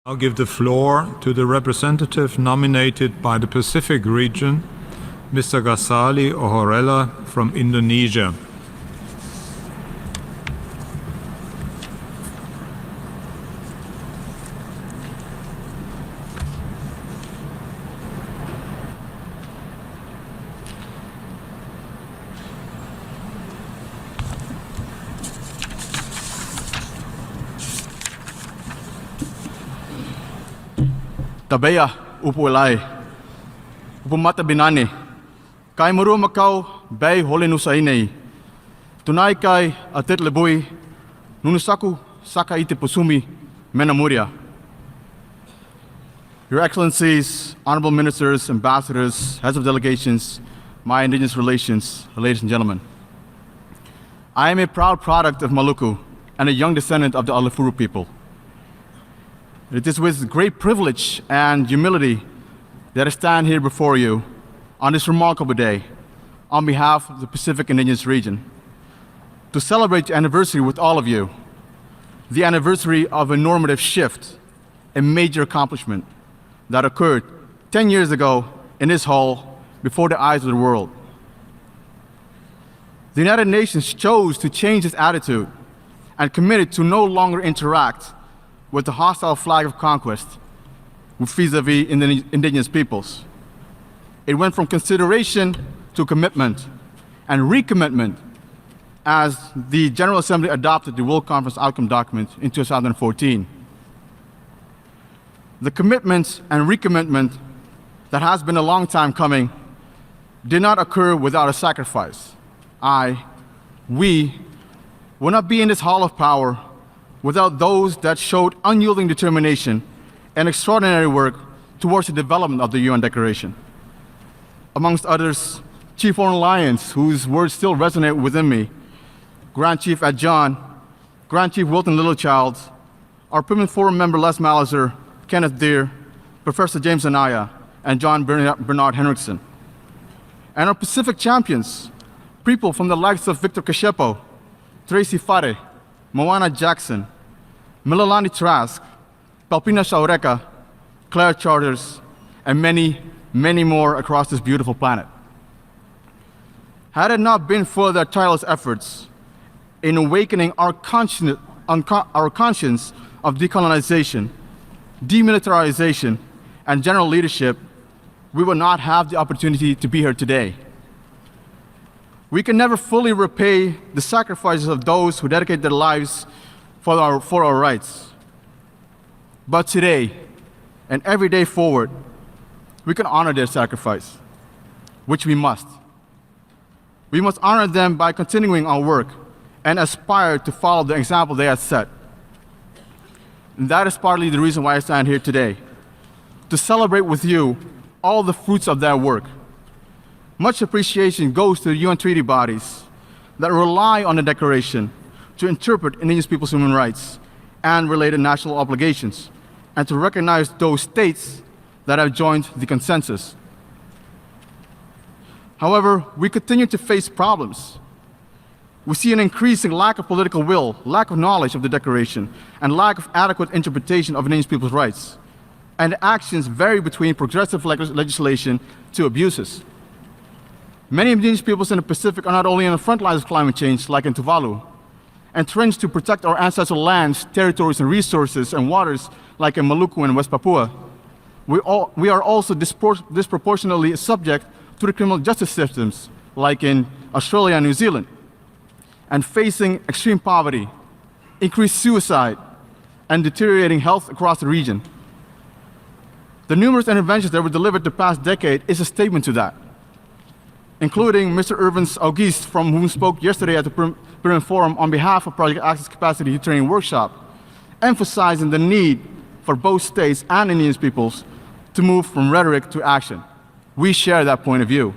I'll give the floor to the representative nominated by the Pacific region, Mr. Ghazali Ohorella from Indonesia. Tabaya upuelai, upumata binani, kai muru makau bay holenusainei, tunai kai atet lebui, nunusaku saka ite pusumi menamuria. Your Excellencies, Honorable Ministers, Ambassadors, Heads of Delegations, my Indigenous relations, ladies and gentlemen. I am a proud product of Maluku and a young descendant of the Alifuru people. It is with great privilege and humility that I stand here before you on this remarkable day on behalf of the Pacific Indigenous region to celebrate the anniversary with all of you, the anniversary of a normative shift, a major accomplishment that occurred 10 years ago in this hall before the eyes of the world. The United Nations chose to change its attitude and committed to no longer interact with the hostile flag of conquest vis-a-vis indigenous peoples. It went from consideration to commitment and recommitment as the General Assembly adopted the World Conference Outcome Document in 2014. The commitment and recommitment that has been a long time coming did not occur without a sacrifice. We will not be in this hall of power without those that showed unyielding determination and extraordinary work towards the development of the UN Declaration. Amongst others, Chief Oren Lyons, whose words still resonate within me, Grand Chief Ed John, Grand Chief Wilton Littlechild, our Permanent Forum member Les Malizer, Kenneth Deere, Professor James Anaya, and John Bernard Henriksen. And our Pacific champions, people from the likes of Victor Kashepo, Tracy Fare, Moana Jackson, Mililani Trask, Palpina Shaureka, Claire Charters, and many, many more across this beautiful planet. Had it not been for their tireless efforts in awakening our conscience of decolonization, demilitarization, and general leadership, we would not have the opportunity to be here today. We can never fully repay the sacrifices of those who dedicate their lives for our rights. But today, and every day forward, we can honor their sacrifice, which we must. We must honor them by continuing our work and aspire to follow the example they have set. And that is partly the reason why I stand here today, to celebrate with you all the fruits of that work. Much appreciation goes to the UN treaty bodies that rely on the Declaration to interpret indigenous people's human rights and related national obligations, and to recognize those states that have joined the consensus. However, we continue to face problems. We see an increasing lack of political will, lack of knowledge of the Declaration, and lack of adequate interpretation of indigenous people's rights. And the actions vary between progressive legislation to abuses. Many indigenous peoples in the Pacific are not only on the front lines of climate change, like in Tuvalu, entrenched to protect our ancestral lands, territories, and resources and waters, like in Maluku and West Papua. We are also disproportionately subject to the criminal justice systems, like in Australia and New Zealand, and facing extreme poverty, increased suicide, and deteriorating health across the region. The numerous interventions that were delivered the past decade is a statement to that, including Mr. Irvins Auguste, from whom spoke yesterday at the Permanent Forum on behalf of Project Access Capacity Training Workshop, emphasizing the need for both states and indigenous peoples to move from rhetoric to action. We share that point of view.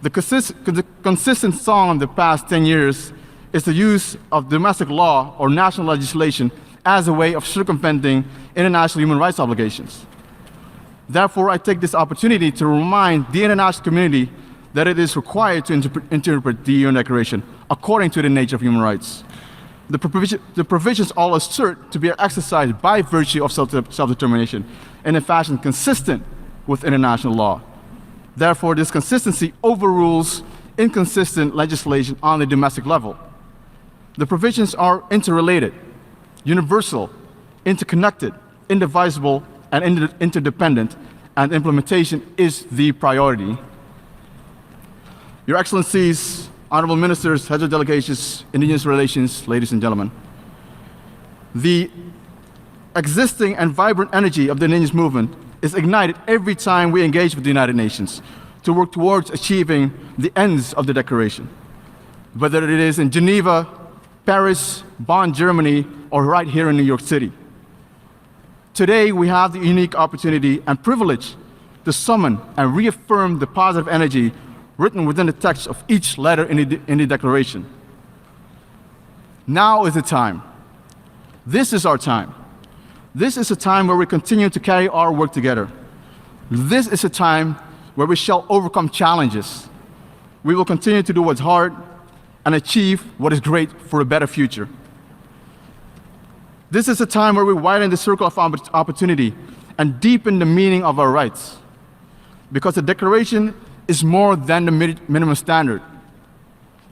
The consistent song of the past 10 years is the use of domestic law or national legislation as a way of circumventing international human rights obligations. Therefore, I take this opportunity to remind the international community that it is required to interpret the UN Declaration according to the nature of human rights. The provisions all assert to be exercised by virtue of self-determination in a fashion consistent with international law. Therefore, this consistency overrules inconsistent legislation on the domestic level. The provisions are interrelated, universal, interconnected, indivisible, and interdependent, and implementation is the priority. Your Excellencies, Honorable Ministers, Heads of Delegations, Indigenous Relations, ladies and gentlemen, the existing and vibrant energy of the Indigenous movement is ignited every time we engage with the United Nations to work towards achieving the ends of the Declaration, whether it is in Geneva, Paris, Bonn, Germany, or right here in New York City. Today, we have the unique opportunity and privilege to summon and reaffirm the positive energy written within the text of each letter in the Declaration. Now is the time. This is our time. This is a time where we continue to carry our work together. This is a time where we shall overcome challenges. We will continue to do what's hard and achieve what is great for a better future. This is a time where we widen the circle of opportunity and deepen the meaning of our rights. Because the Declaration is more than the minimum standard.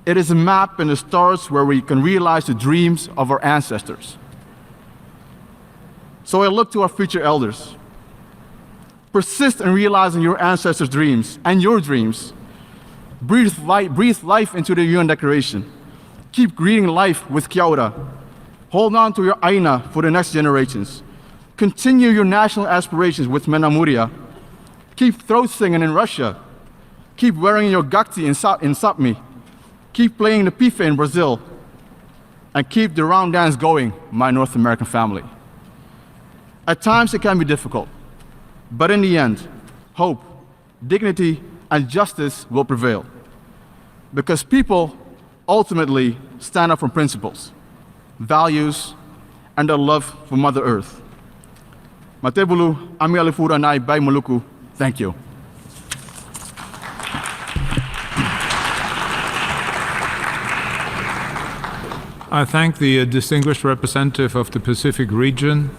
It is a map in the stars where we can realize the dreams of our ancestors. So I look to our future elders. Persist in realizing your ancestors' dreams and your dreams. Breathe life into the UN Declaration. Keep breathing life with Kia ora. Hold on to your Aina for the next generations. Continue your national aspirations with Mena Muria. Keep throat singing in Russia. Keep wearing your gakti in Sapmi. Keep playing the pife in Brazil. And keep the round dance going, my North American family. At times it can be difficult, but in the end, hope, dignity, and justice will prevail. Because people ultimately stand up for principles, values, and a love for Mother Earth. Matebulu, Ami Alifura Nai Bai Maluku, thank you. I thank the distinguished representative of the Pacific region.